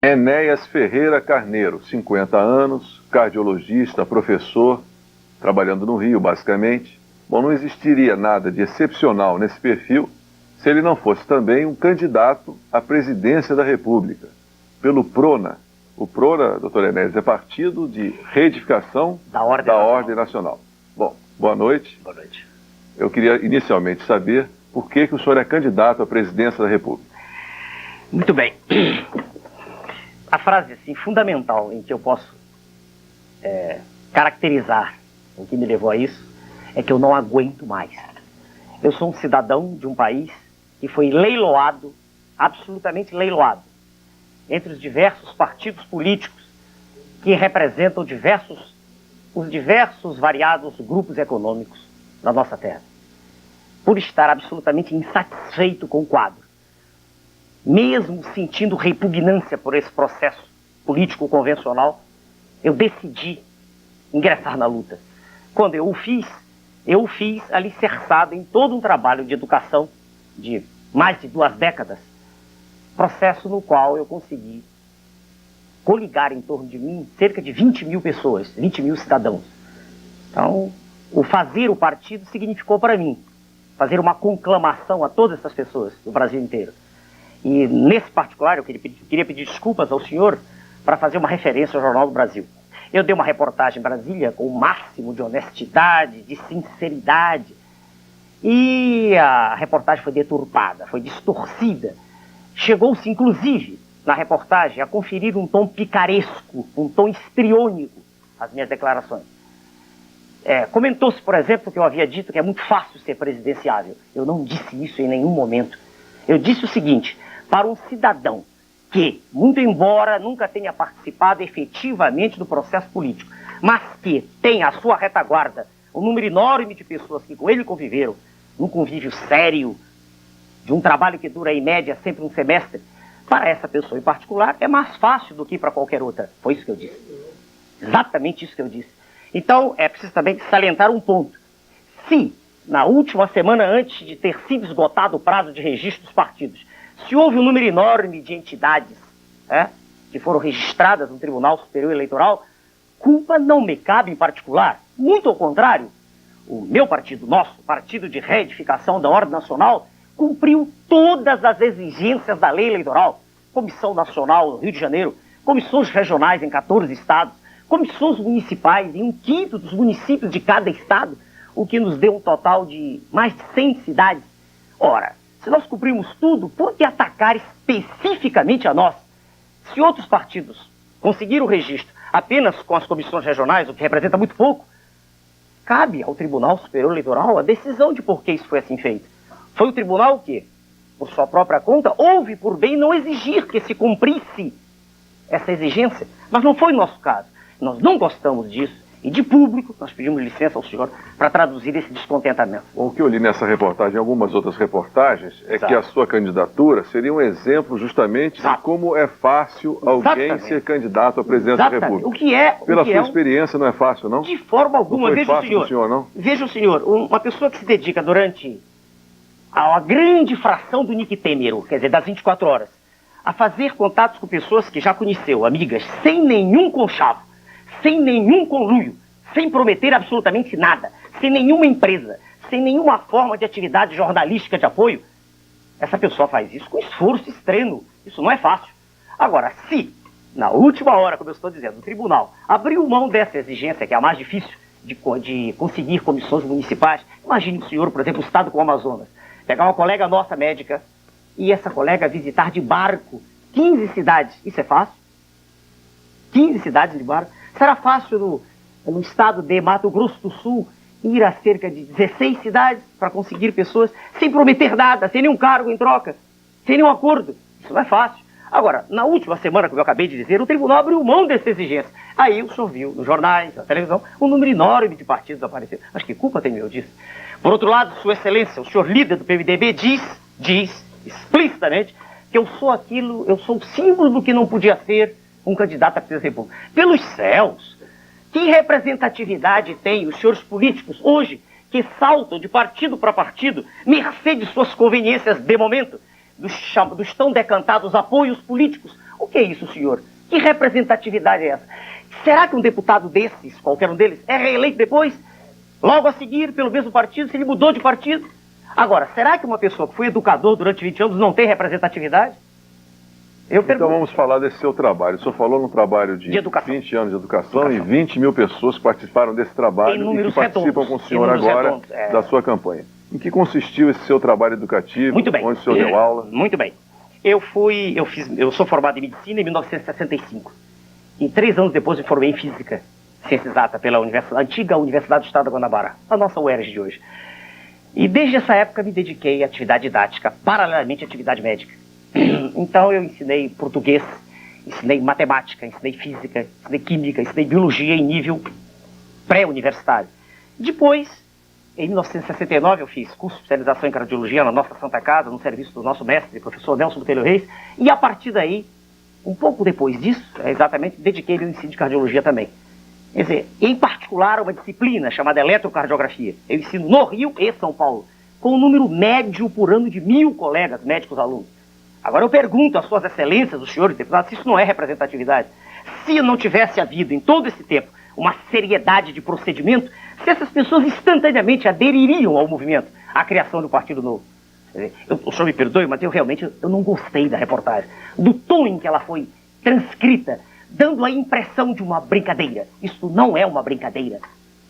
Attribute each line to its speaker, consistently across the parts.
Speaker 1: Enéas Ferreira Carneiro, 50 anos, cardiologista, professor, trabalhando no Rio, basicamente. Bom, não existiria nada de excepcional nesse perfil se ele não fosse também um candidato à presidência da República, pelo PRONA. O PRONA, doutor Enéas, é Partido de Reedificação da Ordem Nacional. Bom, boa noite.
Speaker 2: Boa noite.
Speaker 1: Eu queria inicialmente saber por que o senhor é candidato à presidência da República.
Speaker 2: Muito bem. A frase assim, fundamental em que eu posso caracterizar o que me levou a isso é que eu não aguento mais. Eu sou um cidadão de um país que foi leiloado, absolutamente leiloado, entre os diversos partidos políticos que representam os diversos variados grupos econômicos da nossa terra, por estar absolutamente insatisfeito com o quadro. Mesmo sentindo repugnância por esse processo político convencional, eu decidi ingressar na luta. Quando eu o fiz alicerçado em todo um trabalho de educação de mais de 2 décadas, processo no qual eu consegui coligar em torno de mim cerca de 20 mil pessoas, 20 mil cidadãos. Então, o fazer o partido significou para mim fazer uma conclamação a todas essas pessoas do Brasil inteiro. E nesse particular eu queria pedir desculpas ao senhor para fazer uma referência ao Jornal do Brasil. Eu dei uma reportagem em Brasília com o máximo de honestidade, de sinceridade, e a reportagem foi deturpada, foi distorcida. Chegou-se, inclusive, na reportagem, a conferir um tom picaresco, um tom histriônico às minhas declarações. Comentou-se, por exemplo, que eu havia dito que é muito fácil ser presidenciável. Eu não disse isso em nenhum momento. Eu disse o seguinte: para um cidadão que, muito embora nunca tenha participado efetivamente do processo político, mas que tem à sua retaguarda um número enorme de pessoas que com ele conviveram, num convívio sério, de um trabalho que dura em média sempre um semestre, para essa pessoa em particular é mais fácil do que para qualquer outra. Foi isso que eu disse. Exatamente isso que eu disse. Então, é preciso também salientar um ponto. Se, na última semana antes de ter sido esgotado o prazo de registro dos partidos, se houve um número enorme de entidades que foram registradas no Tribunal Superior Eleitoral, culpa não me cabe em particular. Muito ao contrário, o meu partido, nosso Partido de Reedificação da Ordem Nacional, cumpriu todas as exigências da lei eleitoral. Comissão Nacional no Rio de Janeiro, comissões regionais em 14 estados, comissões municipais em 1/5 dos municípios de cada estado, o que nos deu um total de mais de 100 cidades. Ora, se nós cumprimos tudo, por que atacar especificamente a nós? Se outros partidos conseguiram o registro apenas com as comissões regionais, o que representa muito pouco, cabe ao Tribunal Superior Eleitoral a decisão de por que isso foi assim feito. Foi o tribunal que, por sua própria conta, houve por bem não exigir que se cumprisse essa exigência, mas não foi o nosso caso. Nós não gostamos disso. E de público, nós pedimos licença ao senhor para traduzir esse descontentamento.
Speaker 1: O que eu li nessa reportagem e algumas outras reportagens é que a sua candidatura seria um exemplo justamente de como é fácil alguém ser candidato à presidência da República.
Speaker 2: O que é,
Speaker 1: Pela sua experiência, não é fácil, não?
Speaker 2: De forma alguma.
Speaker 1: Não foi fácil pro senhor, não?
Speaker 2: Veja o senhor, uma pessoa que se dedica durante a grande fração do nictêmero, quer dizer, das 24 horas, a fazer contatos com pessoas que já conheceu, amigas, sem nenhum conchavo, sem nenhum conluio, sem prometer absolutamente nada, sem nenhuma empresa, sem nenhuma forma de atividade jornalística de apoio, essa pessoa faz isso com esforço extremo. Isso não é fácil. Agora, se, na última hora, como eu estou dizendo, o tribunal abriu mão dessa exigência, que é a mais difícil de conseguir comissões municipais, imagine o senhor, por exemplo, um estado como o Amazonas, pegar uma colega nossa médica e essa colega visitar de barco 15 cidades. Isso é fácil? 15 cidades de barco? Será fácil no estado de Mato Grosso do Sul ir a cerca de 16 cidades para conseguir pessoas sem prometer nada, sem nenhum cargo em troca, sem nenhum acordo? Isso não é fácil. Agora, na última semana, como eu acabei de dizer, o tribunal abriu mão dessa exigência. Aí o senhor viu nos jornais, na televisão, um número enorme de partidos aparecendo. Mas que culpa tem eu disso? Por outro lado, Sua Excelência, o senhor líder do PMDB diz explicitamente que eu sou o símbolo do que não podia ser um candidato à presidência da República. Pelos céus, que representatividade tem os senhores políticos hoje que saltam de partido para partido, mercê de suas conveniências de momento, dos tão decantados apoios políticos, O que é isso, senhor? Que representatividade é essa? Será que um deputado desses, qualquer um deles, é reeleito depois? Logo a seguir, pelo mesmo partido, se ele mudou de partido? Agora, será que uma pessoa que foi educador durante 20 anos não tem representatividade?
Speaker 1: Então vamos falar desse seu trabalho. O senhor falou num trabalho de 20 anos de educação e 20 mil pessoas que participaram desse trabalho e que participam com o senhor agora da sua campanha. Em que consistiu esse seu trabalho educativo?
Speaker 2: Muito bem.
Speaker 1: Onde o senhor deu aula?
Speaker 2: Muito bem. Eu sou formado em medicina em 1965. E 3 anos depois me formei em física, ciência exata, pela antiga Universidade do Estado da Guanabara, a nossa UERJ de hoje. E desde essa época me dediquei à atividade didática, paralelamente à atividade médica. Então eu ensinei português, ensinei matemática, ensinei física, ensinei química, ensinei biologia em nível pré-universitário. Depois, em 1969, eu fiz curso de especialização em cardiologia na nossa Santa Casa, no serviço do nosso mestre, professor Nelson Botelho Reis, e a partir daí, um pouco depois disso, exatamente, dediquei-me ao ensino de cardiologia também. Quer dizer, em particular, uma disciplina chamada eletrocardiografia. Eu ensino no Rio e São Paulo, com um número médio por ano de 1000 colegas médicos alunos. Agora eu pergunto às suas excelências, os senhores deputados, se isso não é representatividade. Se não tivesse havido em todo esse tempo uma seriedade de procedimento, se essas pessoas instantaneamente adeririam ao movimento, à criação do Partido Novo. O senhor me perdoe, mas eu realmente não gostei da reportagem, do tom em que ela foi transcrita, dando a impressão de uma brincadeira. Isso não é uma brincadeira.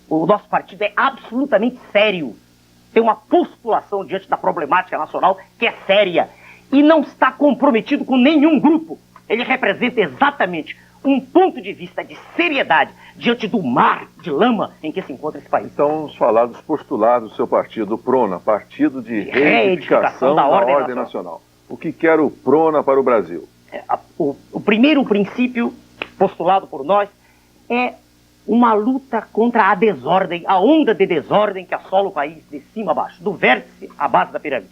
Speaker 2: O nosso partido é absolutamente sério. Tem uma postulação diante da problemática nacional que é séria. E não está comprometido com nenhum grupo. Ele representa exatamente um ponto de vista de seriedade diante do mar de lama em que se encontra esse país.
Speaker 1: Então vamos falar dos postulados do seu partido, o PRONA, Partido de Reedificação da Ordem Nacional. O que quer o PRONA para o Brasil?
Speaker 2: O primeiro princípio postulado por nós é uma luta contra a desordem, a onda de desordem que assola o país de cima a baixo, do vértice à base da pirâmide.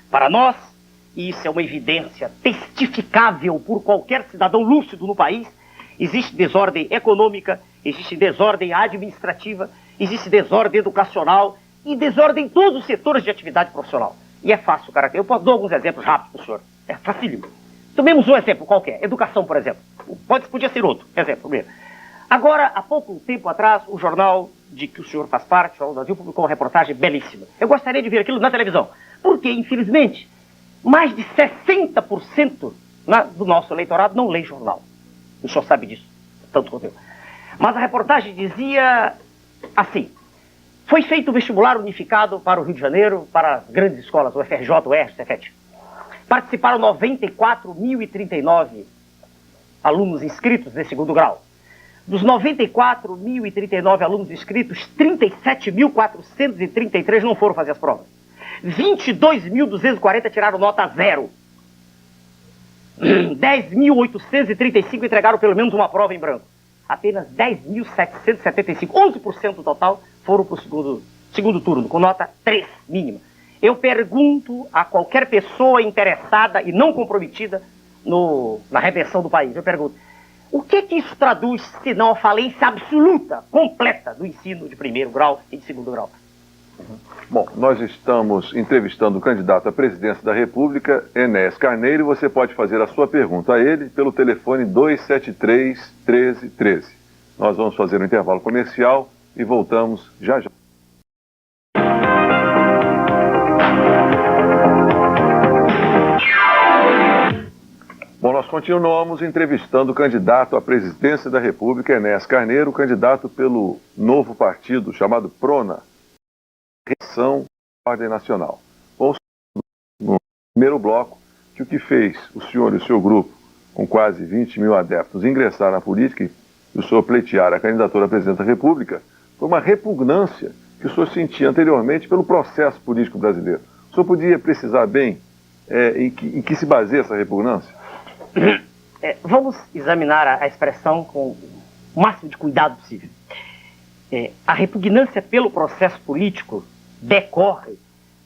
Speaker 2: Para nós, e isso é uma evidência testificável por qualquer cidadão lúcido no país, existe desordem econômica, existe desordem administrativa, existe desordem educacional e desordem em todos os setores de atividade profissional. E é fácil, cara. Eu posso dar alguns exemplos rápidos para o senhor. É facílimo. Tomemos um exemplo qualquer. Educação, por exemplo. Podia ser outro exemplo mesmo. Agora, há pouco tempo atrás, o jornal de que o senhor faz parte, o Jornal do Brasil, publicou uma reportagem belíssima. Eu gostaria de ver aquilo na televisão. Porque, infelizmente, mais de 60% do nosso eleitorado não lê jornal. O senhor sabe disso, tanto quanto eu. Mas a reportagem dizia assim: foi feito o vestibular unificado para o Rio de Janeiro, para as grandes escolas, o FRJ, o UERJ, o Cefet. Participaram 94.039 alunos inscritos de segundo grau. Dos 94.039 alunos inscritos, 37.433 não foram fazer as provas. 22.240 tiraram nota 0. 10.835 entregaram pelo menos uma prova em branco. Apenas 10.775, 11% do total, foram para o segundo turno, com nota 3 mínima. Eu pergunto a qualquer pessoa interessada e não comprometida na redenção do país, eu pergunto, o que isso traduz, se não a falência absoluta, completa, do ensino de primeiro grau e de segundo grau?
Speaker 1: Bom, nós estamos entrevistando o candidato à presidência da República, Enéas Carneiro, e você pode fazer a sua pergunta a ele pelo telefone 273-1313. Nós vamos fazer um intervalo comercial e voltamos já já. Bom, nós continuamos entrevistando o candidato à presidência da República, Enéas Carneiro, candidato pelo novo partido chamado PRONA, Reedificação da Ordem Nacional. Vamos no primeiro bloco que o que fez o senhor e o seu grupo, com quase 20 mil adeptos, ingressar na política e o senhor pleitear a candidatura à presidência da República, foi uma repugnância que o senhor sentia anteriormente pelo processo político brasileiro. O senhor podia precisar bem em que se baseia essa repugnância?
Speaker 2: Vamos examinar a expressão com o máximo de cuidado possível. A repugnância pelo processo político decorre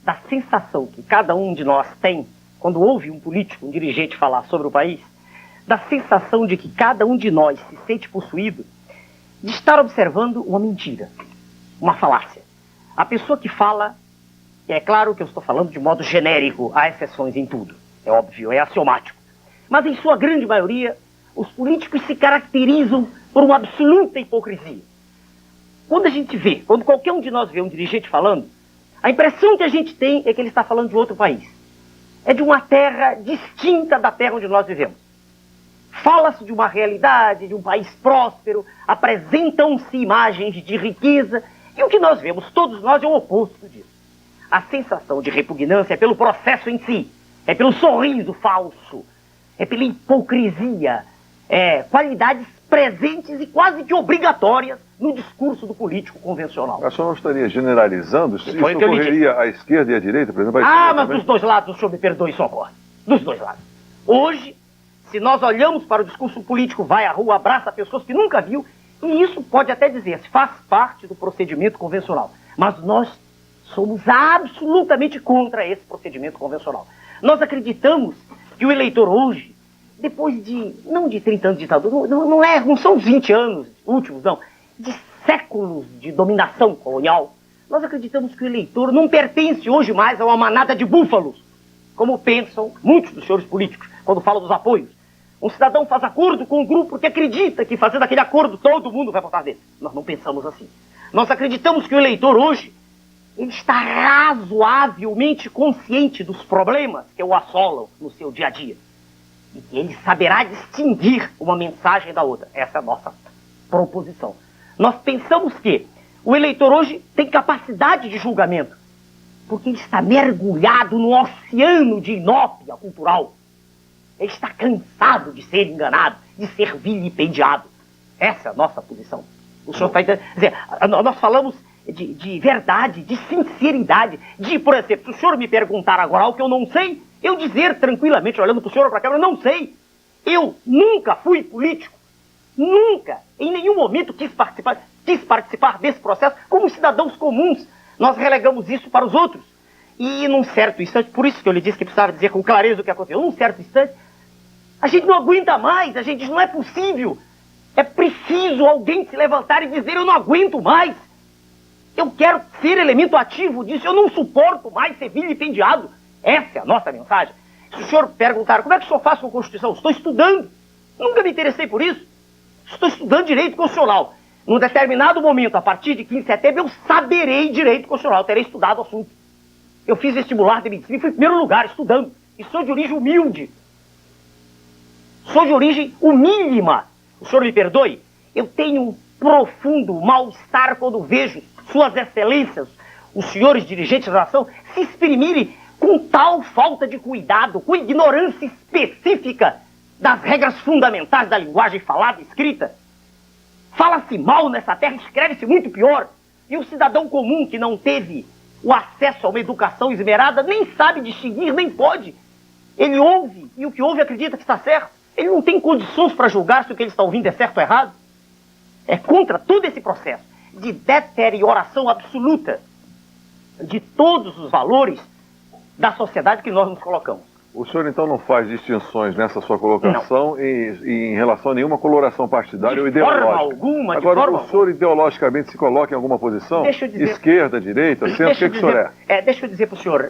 Speaker 2: da sensação que cada um de nós tem quando ouve um político, um dirigente falar sobre o país, da sensação de que cada um de nós se sente possuído de estar observando uma mentira, uma falácia. A pessoa que fala, é claro que eu estou falando de modo genérico, há exceções em tudo, é óbvio, é axiomático. Mas em sua grande maioria, os políticos se caracterizam por uma absoluta hipocrisia. Quando a gente vê, quando qualquer um de nós vê um dirigente falando, a impressão que a gente tem é que ele está falando de outro país. É de uma terra distinta da terra onde nós vivemos. Fala-se de uma realidade, de um país próspero, apresentam-se imagens de riqueza, e o que nós vemos, todos nós, é o oposto disso. A sensação de repugnância é pelo processo em si, é pelo sorriso falso, é pela hipocrisia, qualidades presentes e quase que obrigatórias no discurso do político convencional.
Speaker 1: A senhora não estaria generalizando? Isso
Speaker 2: Foi o que eu lhe
Speaker 1: ocorreria à esquerda e à direita, por exemplo?
Speaker 2: Mas
Speaker 1: também?
Speaker 2: dos dois lados, o senhor me perdoe, isso ocorre. Dos dois lados. Hoje, se nós olhamos para o discurso político, vai à rua, abraça pessoas que nunca viu, e isso pode até dizer, faz parte do procedimento convencional. Mas nós somos absolutamente contra esse procedimento convencional. Nós acreditamos que o eleitor hoje, depois de, não de 30 anos de ditadura, não são os 20 anos últimos, não, de séculos de dominação colonial, nós acreditamos que o eleitor não pertence hoje mais a uma manada de búfalos, como pensam muitos dos senhores políticos, quando falam dos apoios. Um cidadão faz acordo com um grupo porque acredita que fazendo aquele acordo todo mundo vai votar dele. Nós não pensamos assim. Nós acreditamos que o eleitor hoje, ele está razoavelmente consciente dos problemas que o assolam no seu dia a dia. E que ele saberá distinguir uma mensagem da outra. Essa é a nossa proposição. Nós pensamos que o eleitor hoje tem capacidade de julgamento, porque ele está mergulhado no oceano de inópia cultural. Ele está cansado de ser enganado, de ser vilipendiado. Essa é a nossa posição. O senhor está entendendo? Quer dizer, nós falamos de verdade, de sinceridade, de, por exemplo, se o senhor me perguntar agora algo que eu não sei, eu dizer tranquilamente, olhando para o senhor ou para a câmera, não sei. Eu nunca fui político. Nunca, em nenhum momento quis participar desse processo como cidadãos comuns. Nós relegamos isso para os outros. E num certo instante, por isso que eu lhe disse que precisava dizer com clareza o que aconteceu, num certo instante, a gente não aguenta mais, a gente diz, não é possível. É preciso alguém se levantar e dizer, eu não aguento mais. Eu quero ser elemento ativo disso, eu não suporto mais ser vilipendiado. Essa é a nossa mensagem. Se o senhor perguntar, como é que o senhor faz com a Constituição? Estou estudando. Nunca me interessei por isso. Estou estudando direito constitucional. Num determinado momento, a partir de 15 de setembro, eu saberei direito constitucional, terei estudado o assunto. Eu fiz vestibular de medicina e fui em primeiro lugar, estudando. E sou de origem humilde. Sou de origem humílima. O senhor me perdoe? Eu tenho um profundo mal-estar quando vejo suas excelências, os senhores dirigentes da nação, se exprimirem com tal falta de cuidado, com ignorância específica das regras fundamentais da linguagem falada e escrita. Fala-se mal nessa terra, escreve-se muito pior. E o cidadão comum que não teve o acesso a uma educação esmerada nem sabe distinguir, nem pode. Ele ouve, e o que ouve acredita que está certo. Ele não tem condições para julgar se o que ele está ouvindo é certo ou errado. É contra todo esse processo de deterioração absoluta de todos os valores da sociedade que nós nos colocamos.
Speaker 1: O senhor, então, não faz distinções nessa sua colocação em relação a nenhuma coloração partidária ou ideológica?
Speaker 2: De forma alguma.
Speaker 1: Agora, o senhor ideologicamente se coloca em alguma posição?
Speaker 2: Deixa eu dizer...
Speaker 1: Esquerda, direita, centro, o que o senhor é?
Speaker 2: Deixa eu dizer para o senhor,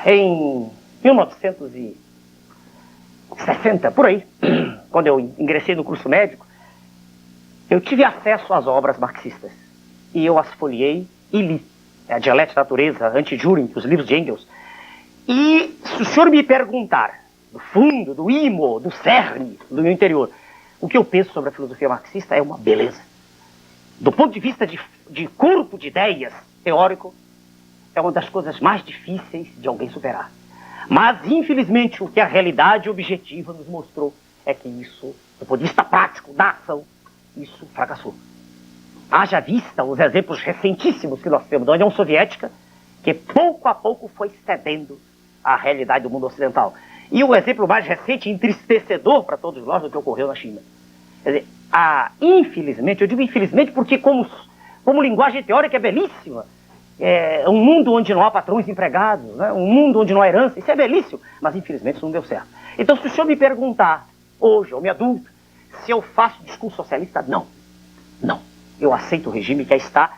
Speaker 2: em 1960, por aí, quando eu ingressei no curso médico, eu tive acesso às obras marxistas. E eu as folhei e li. A Dialética da Natureza, Anti-Juring, os livros de Engels. E se o senhor me perguntar, do fundo, do imo, do cerne, do meu interior, o que eu penso sobre a filosofia marxista é uma beleza. Do ponto de vista de corpo de ideias teórico, é uma das coisas mais difíceis de alguém superar. Mas, infelizmente, o que a realidade objetiva nos mostrou é que isso, do ponto de vista prático, da ação, isso fracassou. Haja vista os exemplos recentíssimos que nós temos da União Soviética, que pouco a pouco foi cedendo à realidade do mundo ocidental. E o exemplo mais recente, entristecedor para todos nós, do que ocorreu na China. Quer dizer, infelizmente, eu digo infelizmente porque como linguagem teórica é belíssima, é um mundo onde não há patrões empregados, né? Um mundo onde não há herança, isso é belíssimo, mas infelizmente isso não deu certo. Então, se o senhor me perguntar, hoje, homem adulto, se eu faço discurso socialista, não. Eu aceito o regime que aí está.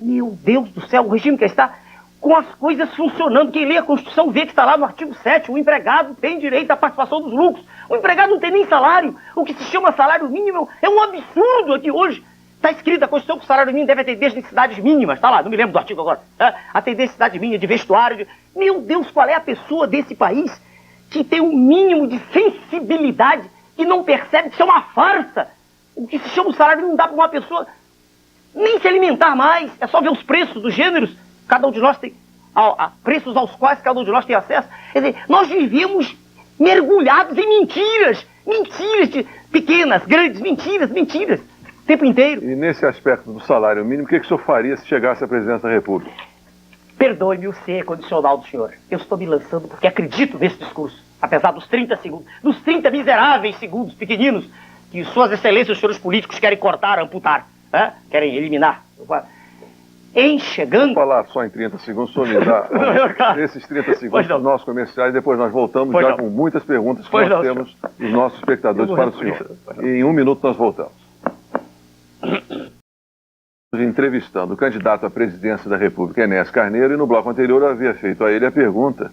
Speaker 2: Meu Deus do céu, o regime que aí está com as coisas funcionando. Quem lê a Constituição vê que está lá no artigo 7º, o empregado tem direito à participação dos lucros. O empregado não tem nem salário. O que se chama salário mínimo é um absurdo aqui hoje. Está escrito na Constituição que o salário mínimo deve atender as necessidades mínimas. Está lá, não me lembro do artigo agora. Atender a necessidade mínima de vestuário. Meu Deus, qual é a pessoa desse país que tem um mínimo de sensibilidade e não percebe que isso é uma farsa? O que se chama o salário não dá para uma pessoa nem se alimentar mais. É só ver os preços dos gêneros. Cada um de nós tem preços aos quais cada um de nós tem acesso. Quer dizer, nós vivemos mergulhados em mentiras. Mentiras pequenas, grandes, mentiras, o tempo inteiro.
Speaker 1: E nesse aspecto do salário mínimo, o que o senhor faria se chegasse à presidência da República?
Speaker 2: Perdoe-me o ser condicional do senhor. Eu estou me lançando porque acredito nesse discurso. Apesar dos 30 segundos, dos 30 miseráveis segundos pequeninos que suas excelências, os senhores políticos querem cortar, amputar, querem eliminar. Em chegando...
Speaker 1: Vou falar só em 30 segundos, o senhor me dá esses 30 segundos para os nossos comerciais, depois nós voltamos com muitas perguntas que nós temos dos nossos espectadores para o senhor. E em 1 minuto nós voltamos. Entrevistando o candidato à presidência da República, Enéas Carneiro, e no bloco anterior eu havia feito a ele a pergunta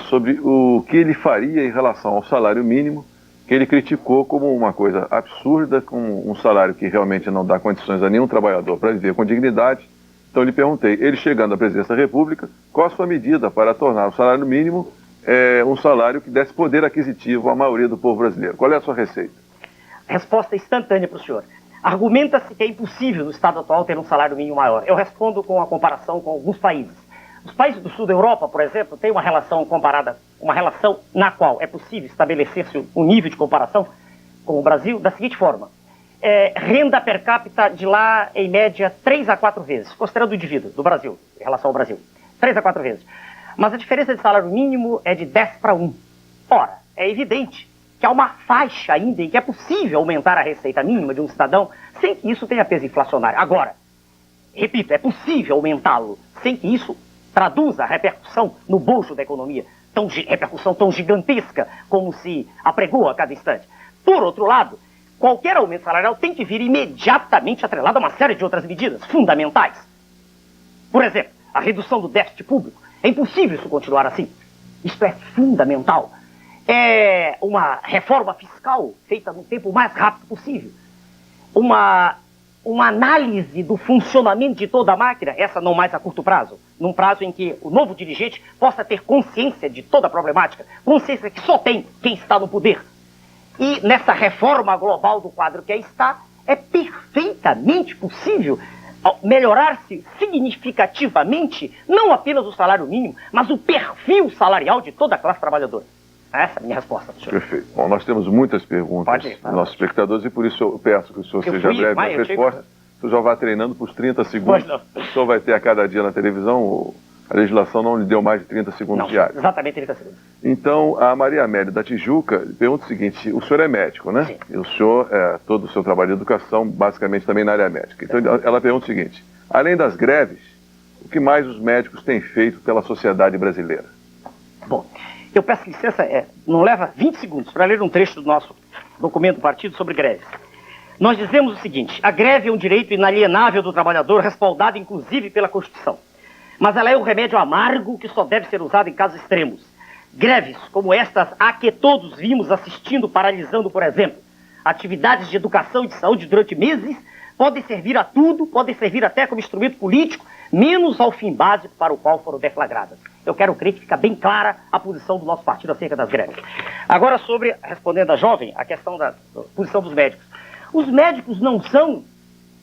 Speaker 1: sobre o que ele faria em relação ao salário mínimo, que ele criticou como uma coisa absurda, com um salário que realmente não dá condições a nenhum trabalhador para viver com dignidade. Então eu lhe perguntei, ele chegando à presidência da República, qual a sua medida para tornar o salário mínimo um salário que desse poder aquisitivo à maioria do povo brasileiro? Qual é a sua receita?
Speaker 2: Resposta instantânea para o senhor. Argumenta-se que é impossível no estado atual ter um salário mínimo maior. Eu respondo com a comparação com alguns países. Os países do sul da Europa, por exemplo, têm uma relação comparada, uma relação na qual é possível estabelecer-se um nível de comparação com o Brasil da seguinte forma. Renda per capita de lá, em média, 3 a 4 vezes, considerando o indivíduo do Brasil, em relação ao Brasil. 3 a 4 vezes. Mas a diferença de salário mínimo é de 10 para 1. Ora, é evidente que há uma faixa ainda em que é possível aumentar a receita mínima de um cidadão sem que isso tenha peso inflacionário. Agora, repito, é possível aumentá-lo sem que isso traduza a repercussão no bolso da economia, repercussão tão gigantesca como se apregou a cada instante. Por outro lado, qualquer aumento salarial tem que vir imediatamente atrelado a uma série de outras medidas fundamentais. Por exemplo, a redução do déficit público. É impossível isso continuar assim. Isto é fundamental. É uma reforma fiscal feita no tempo mais rápido possível. Uma análise do funcionamento de toda a máquina, essa não mais a curto prazo, num prazo em que o novo dirigente possa ter consciência de toda a problemática, consciência que só tem quem está no poder. E nessa reforma global do quadro que aí está, é perfeitamente possível melhorar-se significativamente, não apenas o salário mínimo, mas o perfil salarial de toda a classe trabalhadora. Essa é a minha resposta, senhor.
Speaker 1: Perfeito. Bom, nós temos muitas perguntas dos nossos espectadores e por isso eu peço que o senhor seja breve nas respostas. O senhor já vai treinando por 30 segundos. O senhor vai ter a cada dia na televisão, a legislação não lhe deu mais de 30 segundos diários.
Speaker 2: Exatamente 30 segundos.
Speaker 1: Então, a Maria Amélia da Tijuca pergunta o seguinte, o senhor é médico, né?
Speaker 2: Sim.
Speaker 1: E o senhor, todo o seu trabalho de educação, basicamente também na área médica. Então, ela pergunta o seguinte, além das greves, o que mais os médicos têm feito pela sociedade brasileira?
Speaker 2: Bom, eu peço licença, não leva 20 segundos para ler um trecho do nosso documento do partido sobre greves. Nós dizemos o seguinte, a greve é um direito inalienável do trabalhador, respaldado inclusive pela Constituição. Mas ela é um remédio amargo que só deve ser usado em casos extremos. Greves como estas a que todos vimos assistindo, paralisando, por exemplo, atividades de educação e de saúde durante meses, podem servir a tudo, podem servir até como instrumento político, menos ao fim básico para o qual foram deflagradas. Eu quero crer que fica bem clara a posição do nosso partido acerca das greves. Agora, respondendo à jovem, a questão da posição dos médicos. Os médicos não são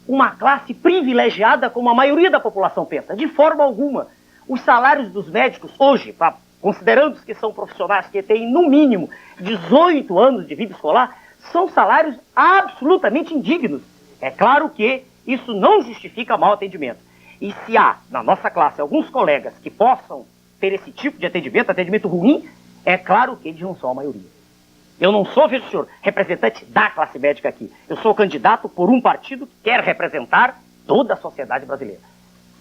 Speaker 2: uma classe privilegiada como a maioria da população pensa, de forma alguma. Os salários dos médicos hoje, considerando que são profissionais que têm no mínimo 18 anos de vida escolar, são salários absolutamente indignos. É claro que isso não justifica mau atendimento. E se há, na nossa classe, alguns colegas que possam ter esse tipo de atendimento ruim, é claro que eles não são a maioria. Eu não sou, veja o senhor, representante da classe médica aqui. Eu sou candidato por um partido que quer representar toda a sociedade brasileira.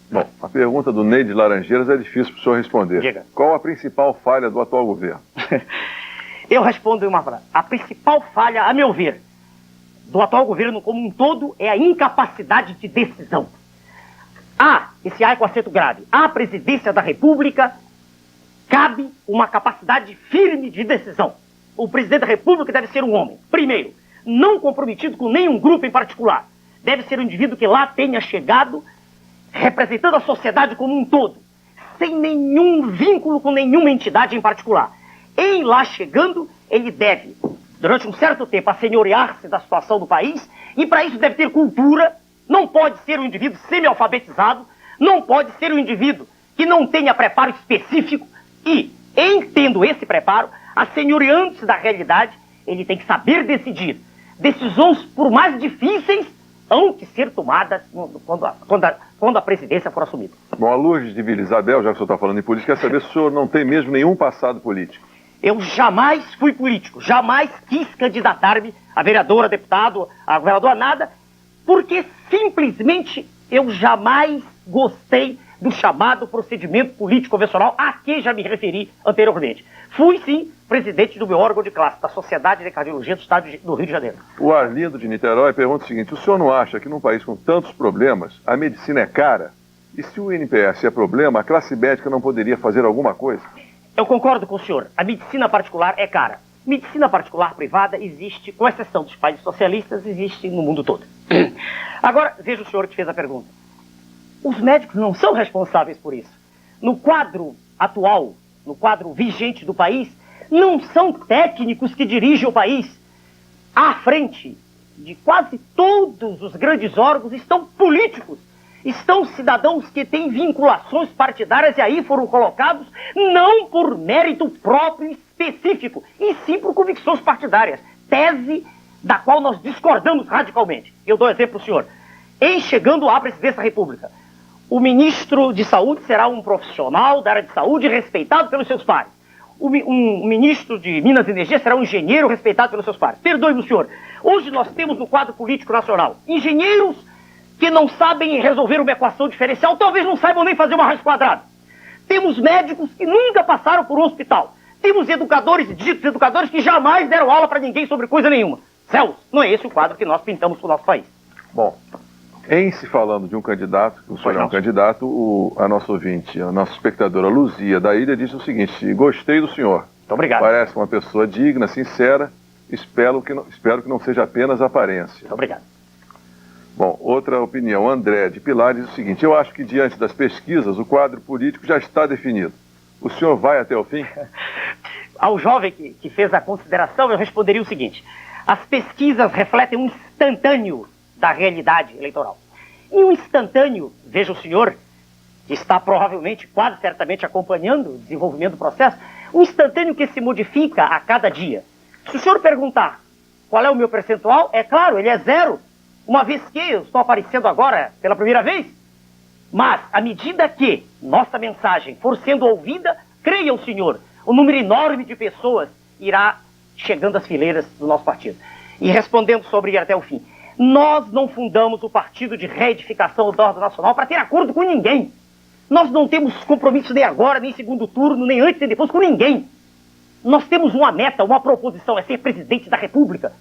Speaker 1: Bom, a pergunta do Ney de Laranjeiras é difícil para o senhor responder.
Speaker 2: Diga.
Speaker 1: Qual a principal falha do atual governo?
Speaker 2: Eu respondo em uma frase. A principal falha, a meu ver, do atual governo como um todo é a incapacidade de decisão. esse A é com acento grave, à presidência da República cabe uma capacidade firme de decisão. O presidente da República deve ser um homem, primeiro, não comprometido com nenhum grupo em particular. Deve ser um indivíduo que lá tenha chegado representando a sociedade como um todo, sem nenhum vínculo com nenhuma entidade em particular. Em lá chegando, ele deve, durante um certo tempo, assenhorear-se da situação do país, e para isso deve ter cultura, não pode ser um indivíduo semi-alfabetizado, não pode ser um indivíduo que não tenha preparo específico, e, em tendo esse preparo, assenhoreando-se da realidade, ele tem que saber decidir. Decisões, por mais difíceis, hão que ser tomadas quando a presidência for assumida.
Speaker 1: Bom, à luz de Vila Isabel, já que o senhor está falando em política, quer saber se o senhor não tem mesmo nenhum passado político.
Speaker 2: Eu jamais fui político, jamais quis candidatar-me a vereador, a deputado, a governador, a nada, porque simplesmente eu jamais gostei do chamado procedimento político convencional a que já me referi anteriormente. Fui, sim, presidente do meu órgão de classe, da Sociedade de Cardiologia do Estado do Rio de Janeiro.
Speaker 1: O Arlindo de Niterói pergunta o seguinte: o senhor não acha que num país com tantos problemas, a medicina é cara? E se o INPS é problema, a classe médica não poderia fazer alguma coisa?
Speaker 2: Eu concordo com o senhor. A medicina particular é cara. Medicina particular privada existe, com exceção dos países socialistas, existe no mundo todo. Agora, veja o senhor que fez a pergunta. Os médicos não são responsáveis por isso. No quadro atual, no quadro vigente do país, não são técnicos que dirigem o país. À frente de quase todos os grandes órgãos estão políticos. Estão cidadãos que têm vinculações partidárias e aí foram colocados não por mérito próprio específico, e sim por convicções partidárias. Tese da qual nós discordamos radicalmente. Eu dou exemplo para o senhor. Em chegando à presidência da República, o ministro de Saúde será um profissional da área de saúde respeitado pelos seus pares. Um ministro de Minas e Energia será um engenheiro respeitado pelos seus pares. Perdoe-me, o senhor. Hoje nós temos no quadro político nacional engenheiros que não sabem resolver uma equação diferencial, talvez não saibam nem fazer uma raiz quadrada. Temos médicos que nunca passaram por um hospital. Temos educadores, ditos educadores, que jamais deram aula para ninguém sobre coisa nenhuma. Céus, não é esse o quadro que nós pintamos para o nosso país.
Speaker 1: Bom, em se falando de um candidato, o senhor é um candidato, a nossa ouvinte, a nossa espectadora Luzia da Ilha disse o seguinte: gostei do senhor.
Speaker 2: Muito obrigado.
Speaker 1: Parece uma pessoa digna, sincera, espero que não seja apenas aparência.
Speaker 2: Muito obrigado.
Speaker 1: Bom, outra opinião, André de Pilar diz o seguinte: eu acho que diante das pesquisas o quadro político já está definido. O senhor vai até o fim?
Speaker 2: Ao jovem que fez a consideração, eu responderia o seguinte: as pesquisas refletem um instantâneo da realidade eleitoral. E um instantâneo, veja o senhor, que está provavelmente, quase certamente acompanhando o desenvolvimento do processo, um instantâneo que se modifica a cada dia. Se o senhor perguntar qual é o meu percentual, é claro, ele é zero, uma vez que eu estou aparecendo agora pela primeira vez. Mas, à medida que nossa mensagem for sendo ouvida, creia o senhor, um número enorme de pessoas irá chegando às fileiras do nosso partido. E respondendo sobre ir até o fim, nós não fundamos o Partido de Reedificação da Ordem Nacional para ter acordo com ninguém. Nós não temos compromisso nem agora, nem segundo turno, nem antes nem depois com ninguém. Nós temos uma meta, uma proposição, é ser presidente da República.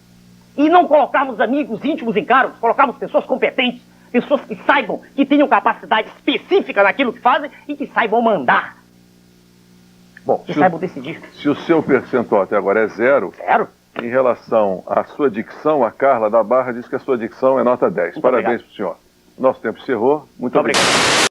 Speaker 2: E não colocarmos amigos íntimos em cargos, colocarmos pessoas competentes, pessoas que saibam, que tenham capacidade específica naquilo que fazem e que saibam mandar.
Speaker 1: Bom,
Speaker 2: que saibam decidir.
Speaker 1: Se o seu percentual até agora é zero, em relação à sua dicção, a Carla da Barra diz que a sua dicção é nota 10.
Speaker 2: Muito
Speaker 1: Parabéns para o senhor. Nosso tempo encerrou. Muito obrigado.